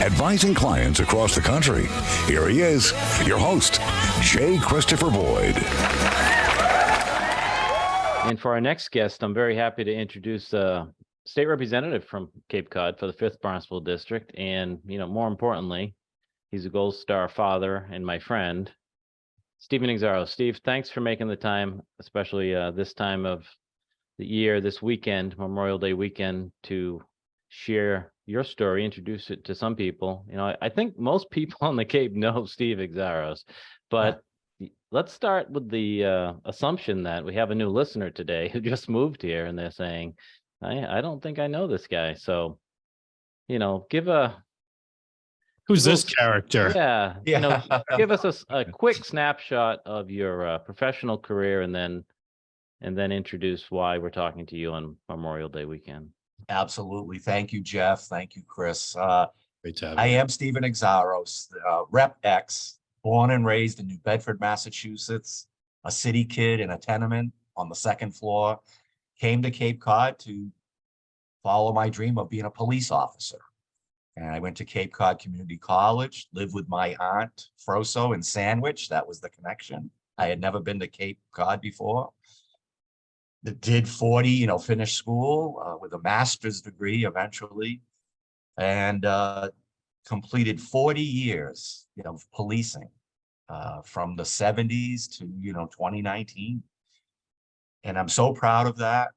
advising clients across the country. Here he is, your host, J. Christopher Boyd. And for our next guest, I'm very happy to introduce a state representative from Cape Cod for the 5th Barnstable District. And, more importantly, he's a Gold Star father and my friend, Stephen Xiharos. Steve, thanks for making the time, especially this time of the year, this weekend, Memorial Day weekend, to share your story, introduce it to some people. I think most people on the Cape know Steve Xiharos, but let's start with the assumption that we have a new listener today who just moved here and they're saying, I don't think I know this guy. So, give who's this character? Yeah. Give us a quick snapshot of your professional career and then introduce why we're talking to you on Memorial Day weekend. Absolutely. Thank you, Jeff. Thank you, Chris. Great to have I you. am Stephen Xiharos, Rep X, born and raised in New Bedford, Massachusetts, a city kid in a tenement on the 2nd floor, came to Cape Cod to follow my dream of being a police officer. And I went to Cape Cod Community College, lived with my aunt, Froso, in Sandwich. That was the connection. I had never been to Cape Cod before. Did 40, finished school with a master's degree eventually, and completed 40 years of policing from the 70s to 2019. And I'm so proud of that,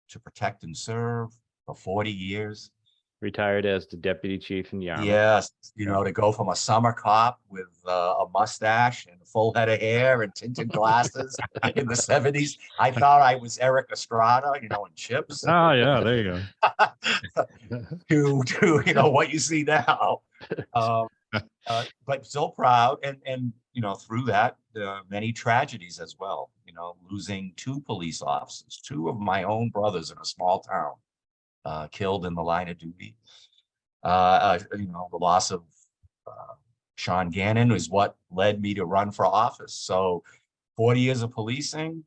to protect and serve for 40 years. Retired as the deputy chief in Yarmouth. Yes, to go from a summer cop with a mustache and a full head of hair and tinted glasses in the 70s. I thought I was Eric Estrada, in Chips. Oh, yeah, there you go. to what you see now. But so proud. And through that, many tragedies as well. Losing 2 police officers, 2 of my own brothers in a small town. Killed in the line of duty. The loss of Sean Gannon is what led me to run for office. So 40 years of policing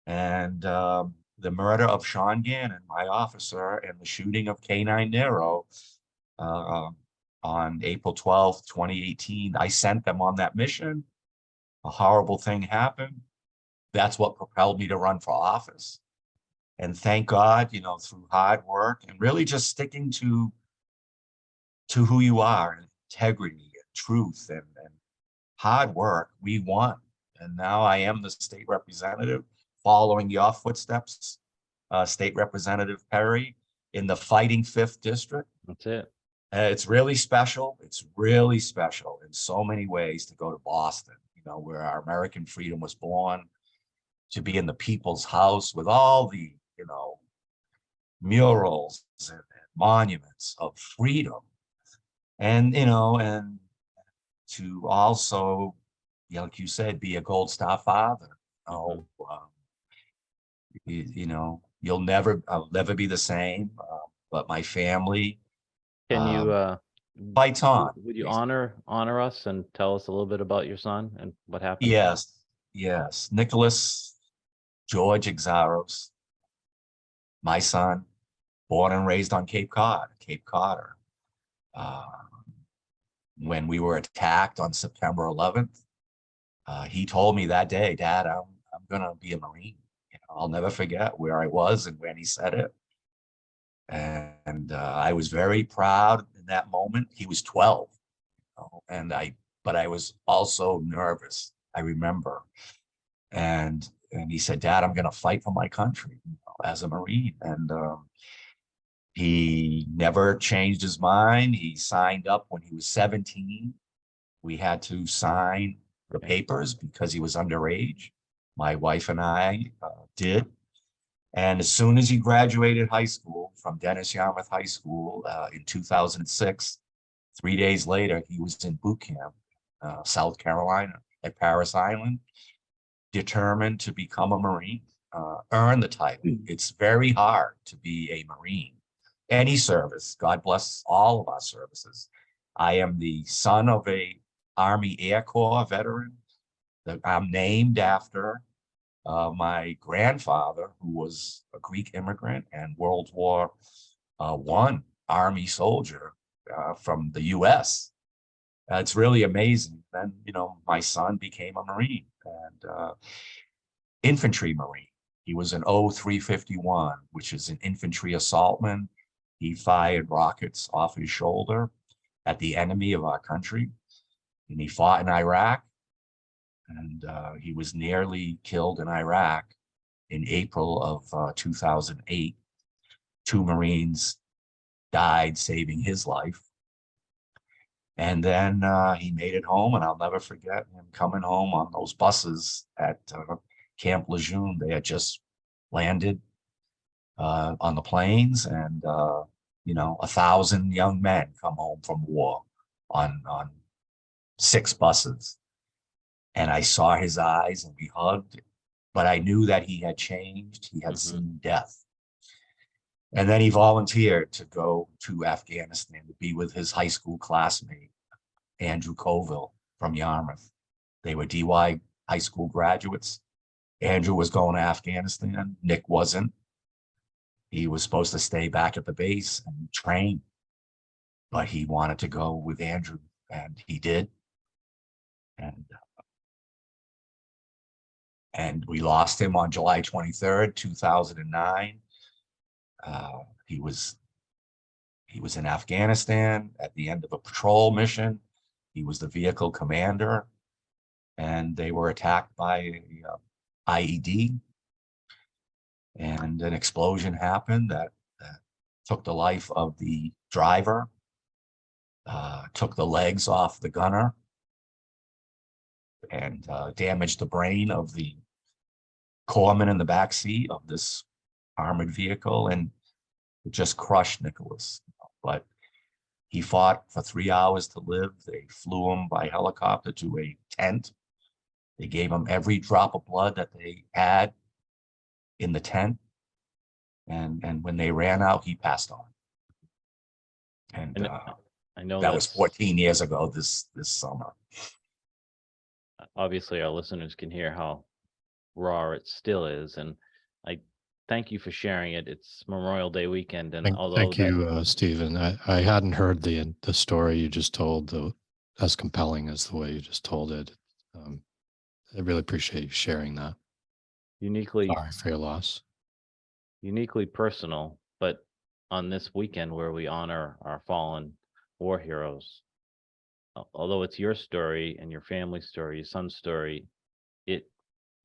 and the murder of Sean Gannon, my officer, and the shooting of K9 Nero on April 12th, 2018. I sent them on that mission. A horrible thing happened. That's what propelled me to run for office. And thank God, through hard work and really just sticking to who you are, and integrity and truth and hard work, we won. And now I am the state representative, following your footsteps, State Representative Perry, in the fighting 5th District. That's it. It's really special. It's really special in so many ways to go to Boston, where our American freedom was born, to be in the People's House with all the murals and monuments of freedom, and and to also, like you said, be a Gold Star father. I'll never be the same. But my family Can you fights on. Would you honor us and tell us a little bit about your son and what happened? Yes, Nicholas George Xiharos, my son, born and raised on Cape Cod, Cape Codder. When we were attacked on September 11th, he told me that day, Dad, I'm gonna be a Marine. I'll never forget where I was and when he said it. And I was very proud in that moment. He was 12, but I was also nervous, I remember. And he said, Dad, I'm gonna fight for my country as a Marine. And he never changed his mind. He signed up when he was 17. We had to sign the papers because he was underage. My wife and I did. And as soon as he graduated high school from Dennis Yarmouth High School in 2006, 3 days later, he was in boot camp, South Carolina at Parris Island, determined to become a Marine, earn the title. It's very hard to be a Marine. Any service, God bless all of our services. I am the son of a Army Air Corps veteran. I'm named after my grandfather, who was a Greek immigrant and World War I Army soldier, from the US. It's really amazing. Then, my son became a Marine and infantry Marine. He was an O-351, which is an infantry assaultman. He fired rockets off his shoulder at the enemy of our country, and he fought in Iraq. And he was nearly killed in Iraq in April of 2008. 2 Marines died saving his life. And then he made it home, and I'll never forget him coming home on those buses at Camp Lejeune. They had just landed on the planes, and 1,000 young men come home from war on 6 buses. And I saw his eyes, and we hugged, but I knew that he had changed. He had seen death. And then he volunteered to go to Afghanistan to be with his high school classmate, Andrew Colville from Yarmouth. They were DY high school graduates. Andrew was going to Afghanistan. Nick wasn't. He was supposed to stay back at the base and train, but he wanted to go with Andrew, and he did. And we lost him on July 23rd, 2009. He was in Afghanistan at the end of a patrol mission. He was the vehicle commander, and they were attacked by a IED. And an explosion happened that took the life of the driver, took the legs off the gunner, and damaged the brain of the corpsman in the back seat of this armored vehicle, and it just crushed Nicholas. But he fought for 3 hours to live. They flew him by helicopter to a tent. They gave him every drop of blood that they had in the tent. And when they ran out, he passed on. And I know that was 14 years ago this summer. Obviously, our listeners can hear how raw it still is, and I thank you for sharing it. It's Memorial Day weekend, and Thank you, Stephen. I hadn't heard the story you just told, as compelling as the way you just told it. I really appreciate you sharing that. Sorry for your loss. Uniquely personal, but on this weekend where we honor our fallen war heroes, although it's your story and your family's story, your son's story, it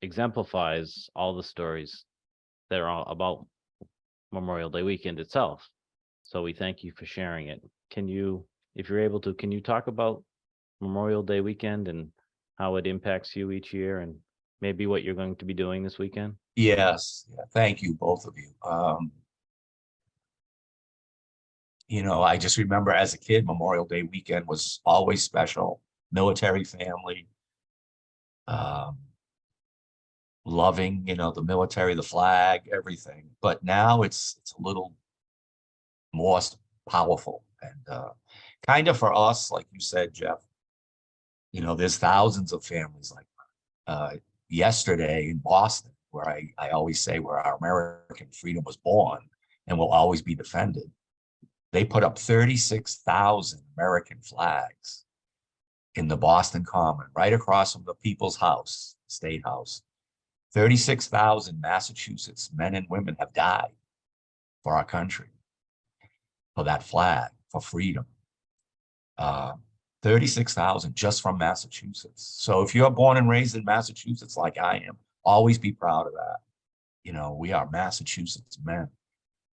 exemplifies all the stories that are all about Memorial Day weekend itself. So we thank you for sharing it. Can you, if you're able to, can you talk about Memorial Day weekend and how it impacts you each year, and maybe what you're going to be doing this weekend? Yes. Yeah, thank you, both of you. I just remember as a kid, Memorial Day weekend was always special. Military family, loving, the military, the flag, everything. But now it's a little more powerful, and kind of for us, like you said, Jeff, there's thousands of families like yesterday in Boston, where I always say where our American freedom was born and will always be defended. They put up 36,000 American flags in the Boston Common, right across from the People's House, State House. 36,000 Massachusetts men and women have died for our country, for that flag, for freedom. 36,000 just from Massachusetts. So if you're born and raised in Massachusetts like I am, always be proud of that. We are Massachusetts men,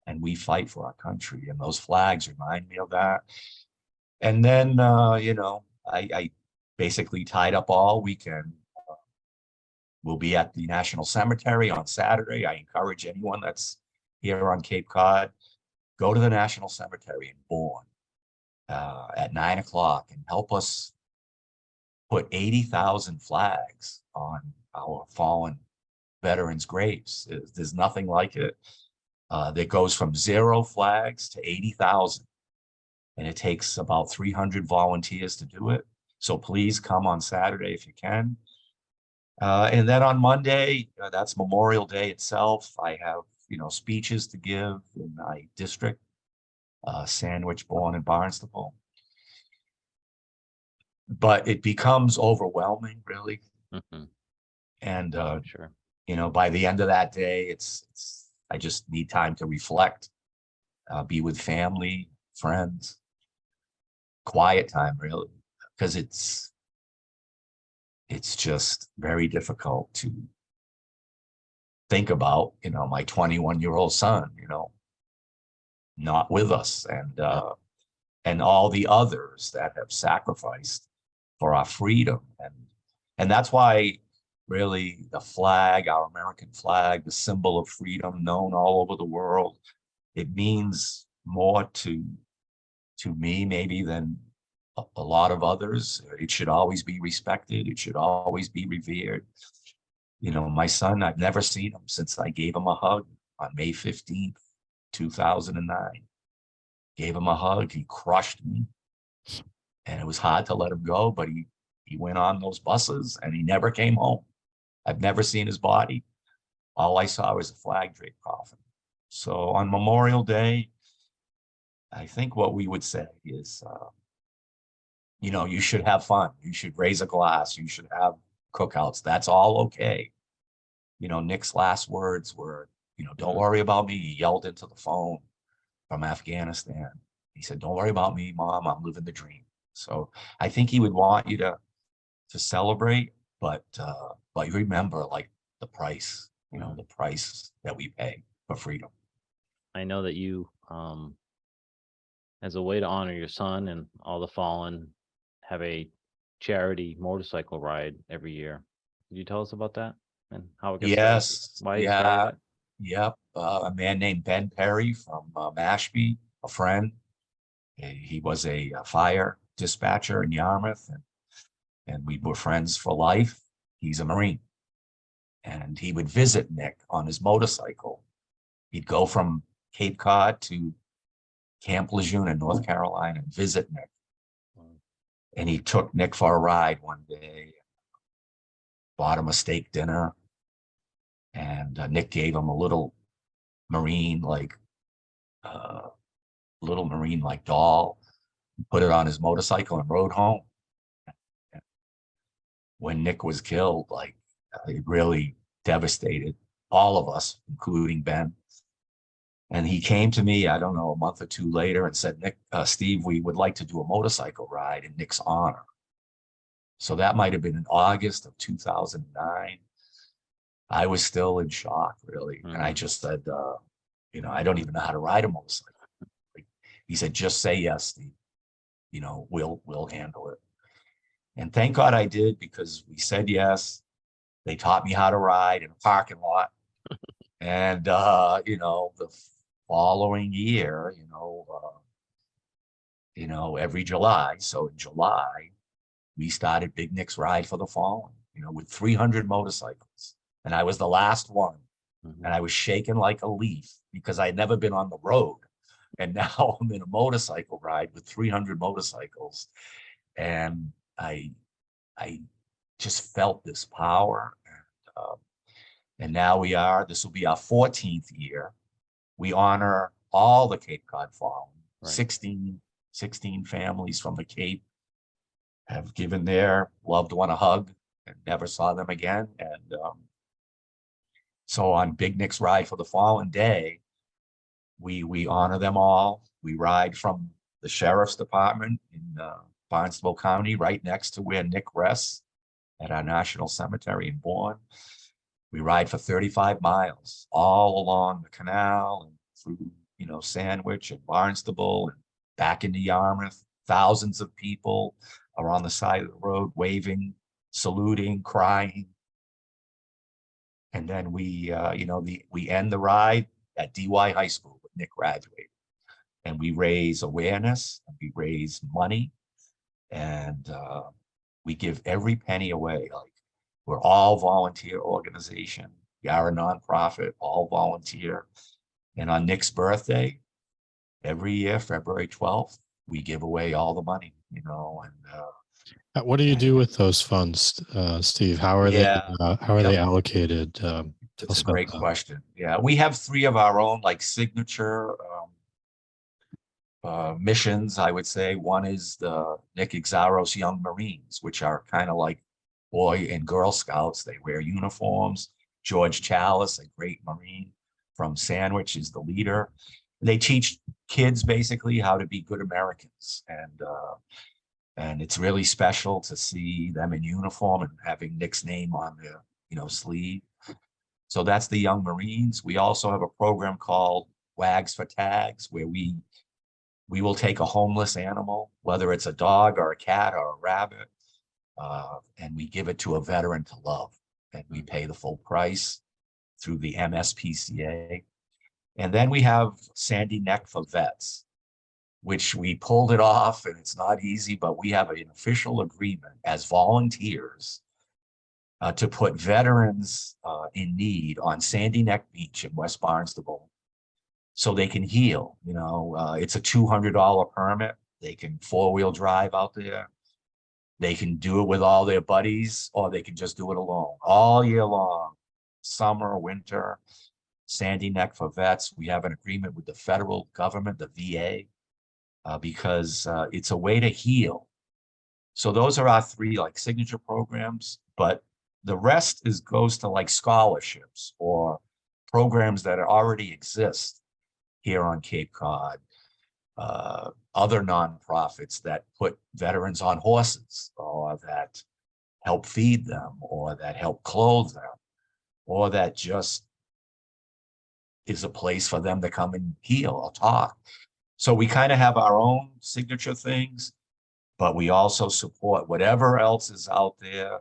and we fight for our country, and those flags remind me of that. And then, I basically tied up all weekend. We'll be at the National Cemetery on Saturday. I encourage anyone that's here on Cape Cod, go to the National Cemetery in Bourne at 9 o'clock and help us put 80,000 flags on our fallen veterans' graves. There's nothing like it. That goes from 0 flags to 80,000. And it takes about 300 volunteers to do it. So please come on Saturday if you can. And then on Monday, that's Memorial Day itself. I have, speeches to give in my district. Sandwich, born in Barnstable. But it becomes overwhelming, really. Mm-hmm. And, Sure. you know, by the end of that day, I just need time to reflect, be with family, friends, quiet time, really, because it's just very difficult to think about, you know, my 21-year-old son, you know, not with us, and all the others that have sacrificed for our freedom. And that's why really the flag, our American flag, the symbol of freedom known all over the world, it means more to me maybe than a lot of others. It should always be respected. It should always be revered. You know, my son, I've never seen him since I gave him a hug on May 15th, 2009. Gave him a hug. He crushed me. And it was hard to let him go, but he went on those buses and he never came home. I've never seen his body. All I saw was a flag draped coffin. So on Memorial Day, I think what we would say is, you know, you should have fun. You should raise a glass. You should have cookouts. That's all okay. You know, Nick's last words were, you know, don't worry about me. He yelled into the phone from Afghanistan. He said, don't worry about me, Mom. I'm living the dream. So I think he would want you to celebrate, but you remember, like, the price, you know, the price that we pay for freedom. I know that you, as a way to honor your son and all the fallen, have a charity motorcycle ride every year. Could you tell us about that and how it gets Yes. started? Why you Yeah. started it? Yep. A man named Ben Perry from Mashpee, a friend. He was a fire dispatcher in Yarmouth, and we were friends for life. He's a Marine. And he would visit Nick on his motorcycle. He'd go from Cape Cod to Camp Lejeune in North Carolina and visit Nick. And he took Nick for a ride one day, bought him a steak dinner, and Nick gave him a little Marine like doll, put it on his motorcycle and rode home. When Nick was killed, like, it really devastated all of us, including Ben. And he came to me, I don't know, a month or two later and said, Nick, Steve, we would like to do a motorcycle ride in Nick's honor. So that might have been in August of 2009. I was still in shock, really. And I just said, you know, I don't even know how to ride a motorcycle. He said, just say yes, Steve. You know, we'll handle it. And thank God I did, because we said yes. They taught me how to ride in a parking lot. And, you know, the following year, you know, every July. So in July, we started Big Nick's Ride for the Fallen, you know, with 300 motorcycles. And I was the last one. And I was shaking like a leaf because I had never been on the road. And now I'm in a motorcycle ride with 300 motorcycles. And I just felt this power. And now this will be our 14th year. We honor all the Cape Cod Fallen. Right. 16 families from the Cape have given their loved one a hug and never saw them again. And so on Big Nick's Ride for the Fallen Day, we honor them all. We ride from the Sheriff's Department in Barnstable County, right next to where Nick rests at our National Cemetery in Bourne. We ride for 35 miles all along the canal and through, you know, Sandwich and Barnstable and back into Yarmouth. Thousands of people are on the side of the road waving, saluting, crying. And then we end the ride at DY High School with Nick graduated. And we raise awareness, and we raise money, and we give every penny away. Like, we're all volunteer organization. We are a nonprofit, all volunteer. And on Nick's birthday, every year, February 12th, we give away all the money, you know. And what do you do with those funds, Steve? How are they allocated? It's a great question. Yeah, we have 3 of our own, like signature missions, I would say. One is the Nick Xiharos Young Marines, which are kind of like Boy and Girl Scouts. They wear uniforms. George Chalice, a great Marine from Sandwich, is the leader. They teach kids basically how to be good Americans, and it's really special to see them in uniform and having Nick's name on their sleeve. So that's the Young Marines. We also have a program called Wags for Tags, where we will take a homeless animal, whether it's a dog or a cat or a rabbit, and we give it to a veteran to love. And we pay the full price through the MSPCA. And then we have Sandy Neck for Vets, which we pulled it off, and it's not easy, but we have an official agreement as volunteers to put veterans in need on Sandy Neck Beach in West Barnstable so they can heal. It's a $200 permit. They can 4-wheel drive out there. They can do it with all their buddies, or they can just do it alone all year long, summer, winter. Sandy Neck for Vets. We have an agreement with the federal government, the VA, because it's a way to heal. So those are our 3 like signature programs, but the rest goes to like scholarships or programs that already exist here on Cape Cod. Other nonprofits that put veterans on horses, or that help feed them, or that help clothe them, or that just is a place for them to come and heal or talk. So we kind of have our own signature things, but we also support whatever else is out there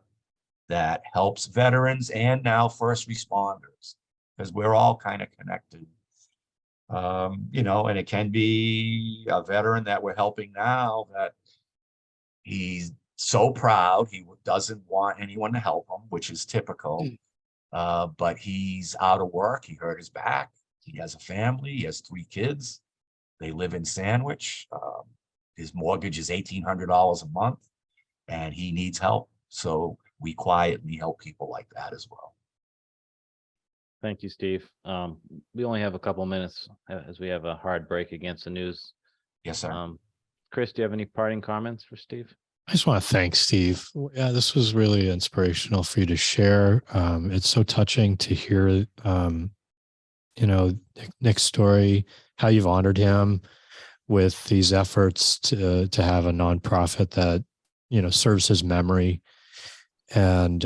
that helps veterans and now first responders, because we're all kind of connected. And it can be a veteran that we're helping now that he's so proud, he doesn't want anyone to help him, which is typical. But he's out of work. He hurt his back. He has a family. He has 3 kids. They live in Sandwich. His mortgage is $1,800 a month, and he needs help. So we quietly help people like that as well. Thank you, Steve. We only have a couple minutes as we have a hard break against the news. Yes, sir. Chris, do you have any parting comments for Steve? I just want to thank Steve. Yeah, this was really inspirational for you to share. It's so touching to hear, Nick's story, how you've honored him with these efforts to have a nonprofit that, serves his memory. And,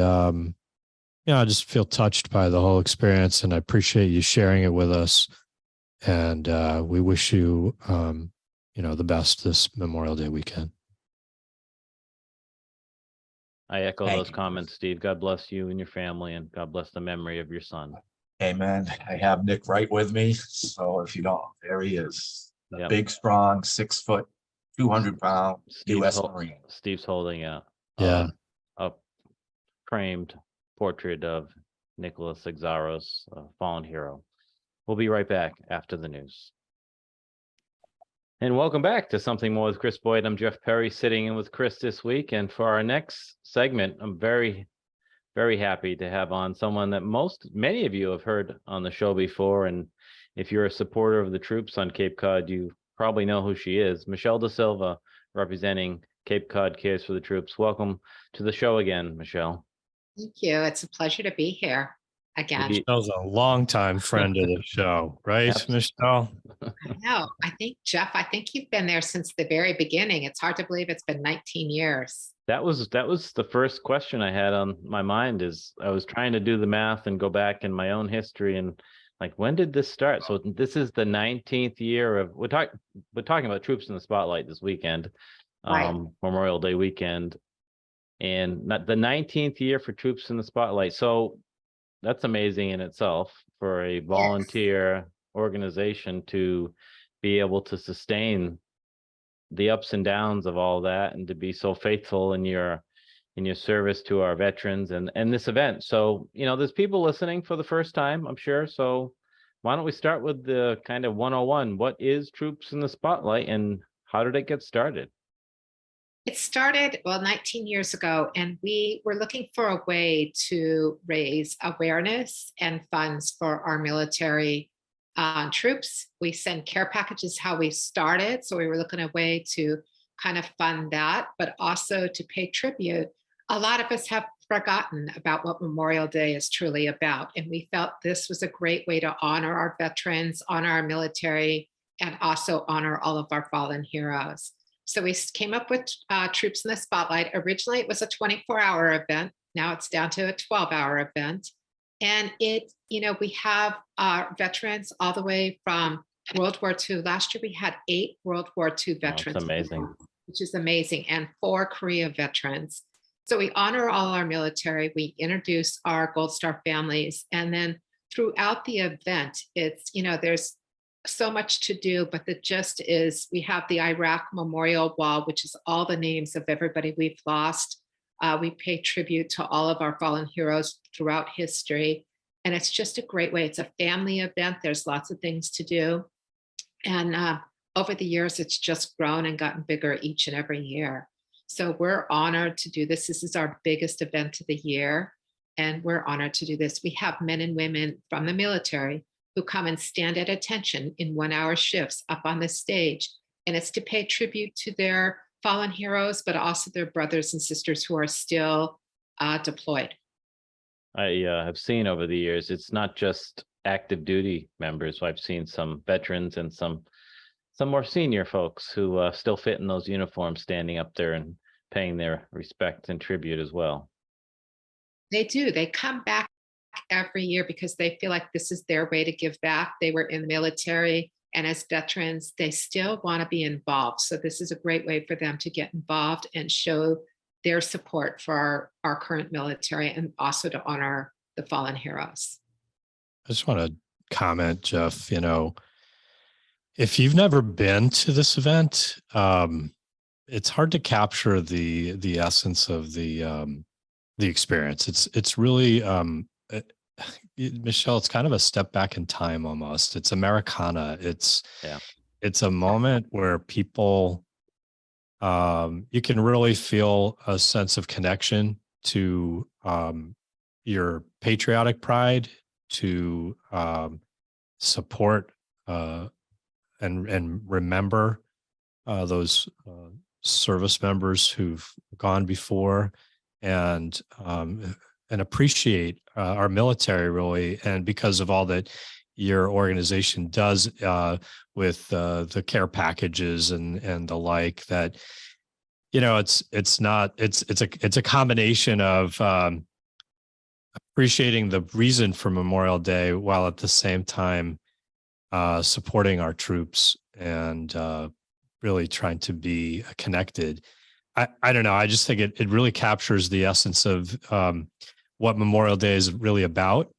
I just feel touched by the whole experience, and I appreciate you sharing it with us. And we wish you, the best this Memorial Day weekend. I echo those comments, Steve. God bless you and your family, and God bless the memory of your son. Amen. I have Nick right with me. So if you don't, there he is. Yep. Big, strong, 6 foot, 200-pound U.S. Marine. Steve's holding a framed portrait of Nicholas Xiharos, a fallen hero. We'll be right back after the news. And welcome back to Something More with Chris Boyd. I'm Jeff Perry, sitting in with Chris this week. And for our next segment, I'm very, very happy to have on someone that many of you have heard on the show before. And if you're a supporter of the troops on Cape Cod, you probably know who she is. Michelle DeSilva, representing Cape Cod Cares for the Troops. Welcome to the show again, Michelle. Thank you. It's a pleasure to be here again. Michelle's a longtime friend of the show, right, Michelle? I know. I think, Jeff, you've been there since the very beginning. It's hard to believe it's been 19 years. That was the first question I had on my mind. Is I was trying to do the math and go back in my own history and like, when did this start? So this is the 19th year of we're talking about Troops in the Spotlight this weekend, right. Memorial Day weekend. And not the 19th year for Troops in the Spotlight. So that's amazing in itself for a volunteer organization to be able to sustain the ups and downs of all that, and to be so faithful in your service to our veterans and this event. So, there's people listening for the first time, I'm sure. So why don't we start with the kind of 101? What is Troops in the Spotlight, and how did it get started? It started, 19 years ago, and we were looking for a way to raise awareness and funds for our military troops. We send care packages, how we started. So we were looking at a way to kind of fund that, but also to pay tribute. A lot of us have forgotten about what Memorial Day is truly about. And we felt this was a great way to honor our veterans, honor our military, and also honor all of our fallen heroes. So we came up with Troops in the Spotlight. Originally, it was a 24-hour event. Now it's down to a 12-hour event. And we have veterans all the way from World War II. Last year, we had 8 World War II veterans. That's amazing. Which is amazing, and 4 Korea veterans. So we honor all our military. We introduce our Gold Star families. And then throughout the event, it's, there's so much to do, but the gist is we have the Iraq Memorial Wall, which is all the names of everybody we've lost. We pay tribute to all of our fallen heroes throughout history. And it's just a great way. It's a family event. There's lots of things to do. And over the years, it's just grown and gotten bigger each and every year. So we're honored to do this. This is our biggest event of the year. And we're honored to do this. We have men and women from the military who come and stand at attention in 1-hour shifts up on the stage. And it's to pay tribute to their fallen heroes, but also their brothers and sisters who are still deployed. I have seen over the years, it's not just active duty members. I've seen some veterans and some more senior folks who still fit in those uniforms, standing up there and paying their respect and tribute as well. They do. They come back every year because they feel like this is their way to give back. They were in the military, and as veterans, they still want to be involved. So this is a great way for them to get involved and show their support for our current military, and also to honor the fallen heroes. I just want to comment, Jeff, if you've never been to this event, it's hard to capture the essence of the experience. It's really, Michelle, it's kind of a step back in time almost. It's Americana. It's a moment where people, you can really feel a sense of connection to your patriotic pride, to support and remember those service members who've gone before, and appreciate our military, really. And because of all that your organization does with the care packages and the like, that it's a combination of appreciating the reason for Memorial Day, while at the same time supporting our troops and really trying to be connected. I don't know. I just think it really captures the essence of what Memorial Day is really about.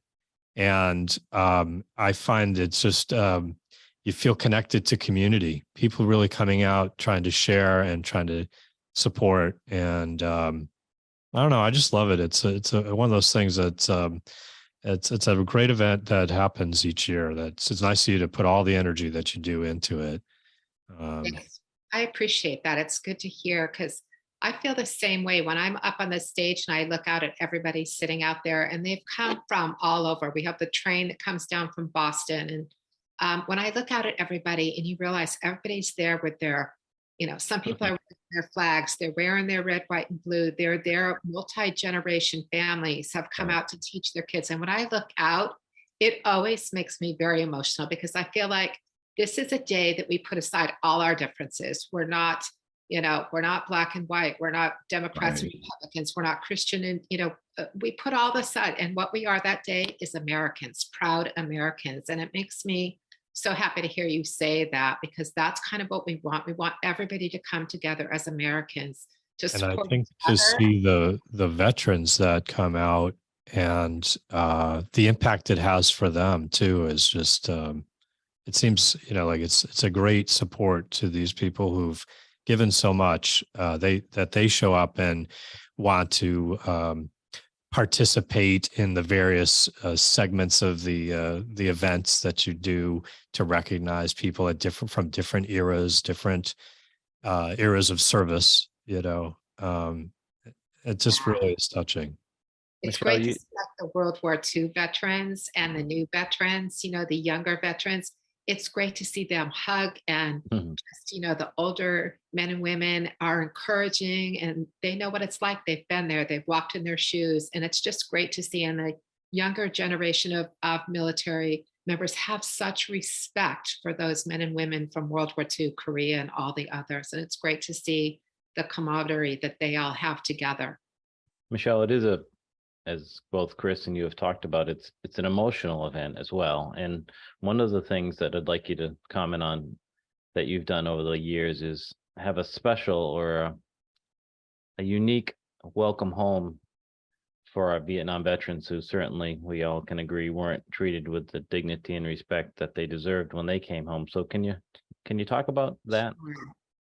And I find it's just, you feel connected to community, people really coming out, trying to share and trying to support. And I don't know. I just love it. It's one of those things that's, it's a great event that happens each year. It's nice of you to put all the energy that you do into it. Yes, I appreciate that. It's good to hear, because I feel the same way when I'm up on the stage and I look out at everybody sitting out there, and they've come from all over. We have the train that comes down from Boston. And when I look out at everybody and you realize everybody's there with their, some people are wearing their flags, they're wearing their red, white, and blue. Their multi-generation families have come out to teach their kids. And when I look out, it always makes me very emotional, because I feel like this is a day that we put aside all our differences. We're not black and white. We're not Democrats and Republicans. We're not Christian. And, we put all this aside. And what we are that day is Americans, proud Americans. And it makes me so happy to hear you say that, because that's kind of what we want. We want everybody to come together as Americans to support. And I think to see the veterans that come out and the impact it has for them too is just, it seems, like it's a great support to these people who've given so much, that they show up and want to participate in the various segments of the events that you do to recognize people at from different eras of service. It just really is touching. It's Michelle, great to you, see like the World War II veterans and the new veterans, the younger veterans. It's great to see them hug and Mhm. just, the older men and women are encouraging and they know what it's like. They've been there, they've walked in their shoes. And it's just great to see. And the younger generation of military members have such respect for those men and women from World War II, Korea, and all the others. And it's great to see the camaraderie that they all have together. Michelle, it is as both Chris and you have talked about, it's an emotional event as well. And one of the things that I'd like you to comment on that you've done over the years is have a special or a unique welcome home for our Vietnam veterans who certainly we all can agree weren't treated with the dignity and respect that they deserved when they came home. So can you talk about that?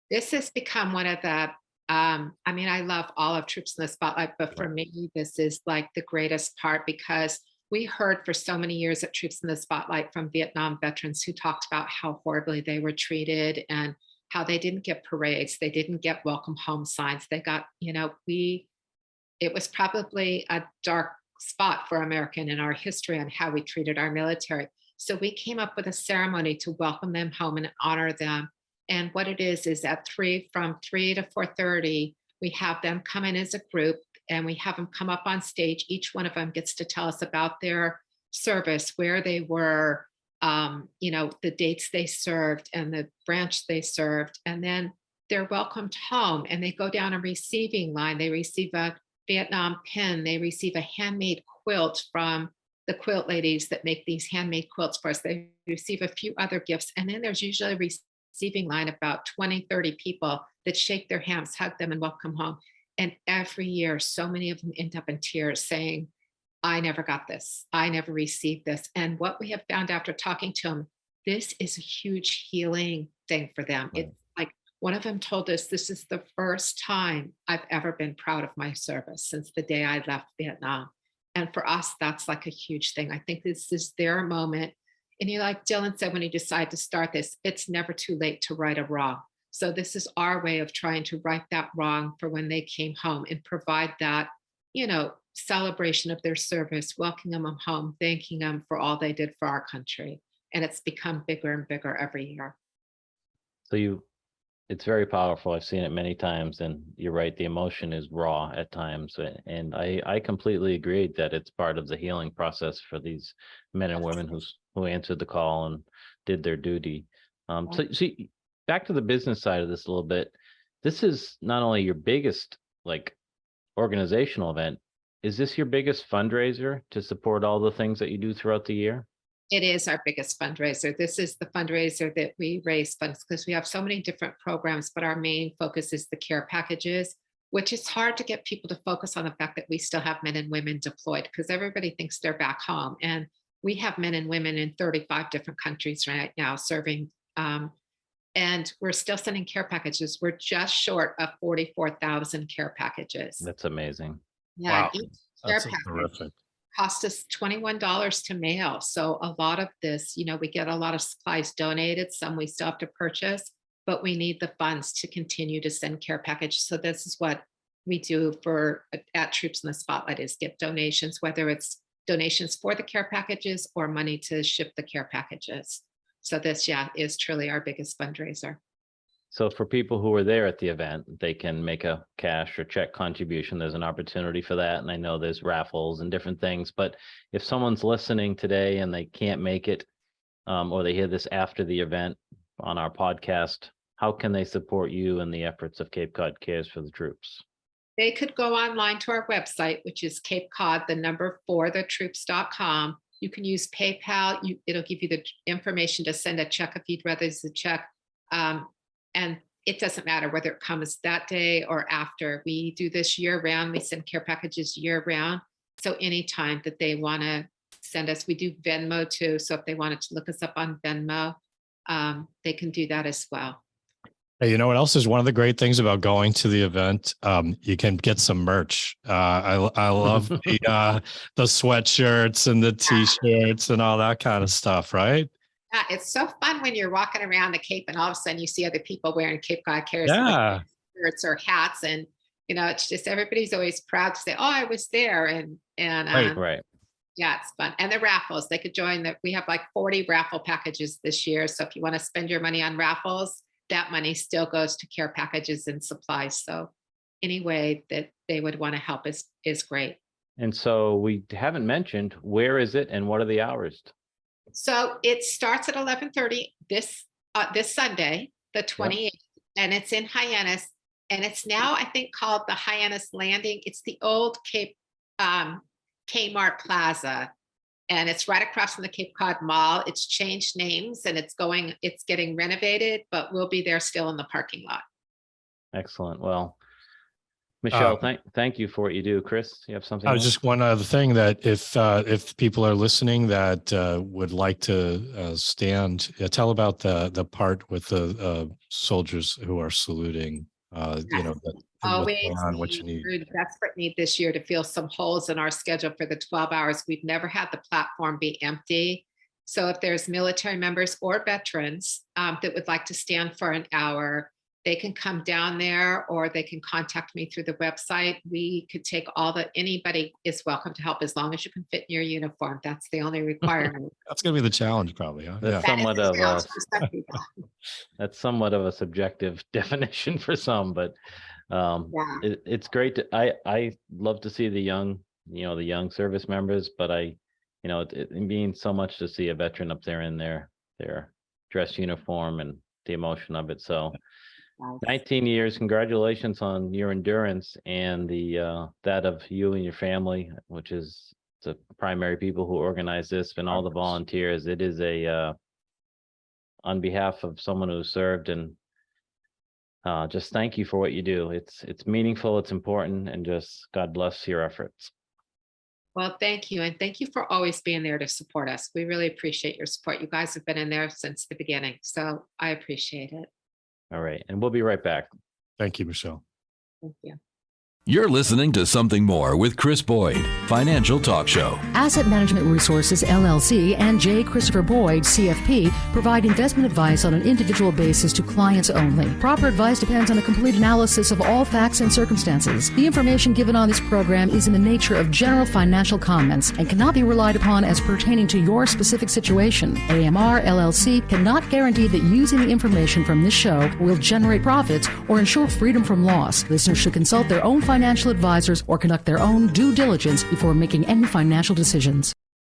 This has become one of the I love all of Troops in the Spotlight, but for me, this is like the greatest part because we heard for so many years at Troops in the Spotlight from Vietnam veterans who talked about how horribly they were treated and how they didn't get parades, they didn't get welcome home signs. They got, it was probably a dark spot for American in our history on how we treated our military. So we came up with a ceremony to welcome them home and honor them. And what it is at from 3 to 4:30, we have them come in as a group and we have them come up on stage. Each one of them gets to tell us about their service, where they were, the dates they served and the branch they served. And then they're welcomed home and they go down a receiving line. They receive a Vietnam pin. They receive a handmade quilt from the quilt ladies that make these handmade quilts for us. They receive a few other gifts. And then there's usually a receiving line about 20, 30 people that shake their hands, hug them, and welcome home. And every year, so many of them end up in tears saying, I never got this. I never received this. And what we have found after talking to them, this is a huge healing thing for them. Right. It's like one of them told us, this is the first time I've ever been proud of my service since the day I left Vietnam. And for us, that's like a huge thing. I think this is their moment. And like Dylan said, when he decided to start this, it's never too late to right a wrong. So this is our way of trying to right that wrong for when they came home and provide that, celebration of their service, welcoming them home, thanking them for all they did for our country. And it's become bigger and bigger every year. So it's very powerful. I've seen it many times, and you're right, the emotion is raw at times. And I completely agree that it's part of the healing process for these men and women who answered the call and did their duty. So see, back to the business side of this a little bit. This is not only your biggest organizational event. Is this your biggest fundraiser to support all the things that you do throughout the year? It is our biggest fundraiser. This is the fundraiser that we raise funds because we have so many different programs, but our main focus is the care packages, which is hard to get people to focus on the fact that we still have men and women deployed because everybody thinks they're back home. And we have men and women in 35 different countries right now serving. And we're still sending care packages. We're just short of 44,000 care packages. That's amazing. Yeah, Wow. each care That's package terrific. cost us $21 to mail. So a lot of this, we get a lot of supplies donated, some we still have to purchase, but we need the funds to continue to send care packages. So this is what we do at Troops in the Spotlight is get donations, whether it's donations for the care packages or money to ship the care packages. So this, is truly our biggest fundraiser. So for people who are there at the event, they can make a cash or check contribution. There's an opportunity for that. And I know there's raffles and different things, but if someone's listening today and they can't make it, or they hear this after the event on our podcast, how can they support you and the efforts of Cape Cod Cares for the Troops? They could go online to our website, which is Cape Cod, the number 4, thetroops.com. You can use PayPal. It'll give you the information to send a check if you'd rather use a check. And it doesn't matter whether it comes that day or after. We do this year round. We send care packages year round. So anytime that they want to send us, we do Venmo too. So if they wanted to look us up on Venmo, they can do that as well. Hey, you know what else is one of the great things about going to the event? You can get some merch. I love the sweatshirts and the t-shirts and all that kind of stuff, right? Yeah, it's so fun when you're walking around the Cape and all of a sudden you see other people wearing Cape Cod Cares shirts or hats. And, it's just everybody's always proud to say, oh, I was there. And And Right. yeah, it's fun. And the raffles, they could join we have like 40 raffle packages this year. So if you want to spend your money on raffles, that money still goes to care packages and supplies. So any way that they would want to help is great. And so we haven't mentioned, where is it and what are the hours? So it starts at 11:30 this Sunday, the 28th, and it's in Hyannis. And it's now, I think, called the Hyannis Landing. It's the old Kmart Plaza, and it's right across from the Cape Cod Mall. It's changed names and it's getting renovated, but we'll be there still in the parking lot. Excellent. Well, Michelle, thank you for what you do. Chris, you have something? Just one other thing, that if people are listening that would like to stand, tell about the part with the soldiers who are saluting. Always, what you need. we're in desperate need this year to fill some holes in our schedule for the 12 hours. We've never had the platform be empty. So if there's military members or veterans that would like to stand for an hour, they can come down there or they can contact me through the website. We could take anybody is welcome to help as long as you can fit in your uniform. That's the only requirement. That's going to be the challenge, probably. Huh? That's somewhat of a subjective definition for some, but it's great. I love to see the young service members, but it means so much to see a veteran up there in their dress uniform and the emotion of it. So 19 years, congratulations on your endurance and that of you and your family, which is the primary people who organize this, and all the volunteers. It is on behalf of someone who served, and just thank you for what you do. It's meaningful, it's important, and just God bless your efforts. Well, thank you. And thank you for always being there to support us. We really appreciate your support. You guys have been in there since the beginning, so I appreciate it. All right. And we'll be right back. Thank you, Michelle. Thank you. You're listening to Something More with Chris Boyd, Financial Talk Show. Asset Management Resources, LLC, and J. Christopher Boyd, CFP, provide investment advice on an individual basis to clients only. Proper advice depends on a complete analysis of all facts and circumstances. The information given on this program is in the nature of general financial comments and cannot be relied upon as pertaining to your specific situation. AMR, LLC cannot guarantee that using the information from this show will generate profits or ensure freedom from loss. Listeners should consult their own financial advisors or conduct their own due diligence before making any financial decisions.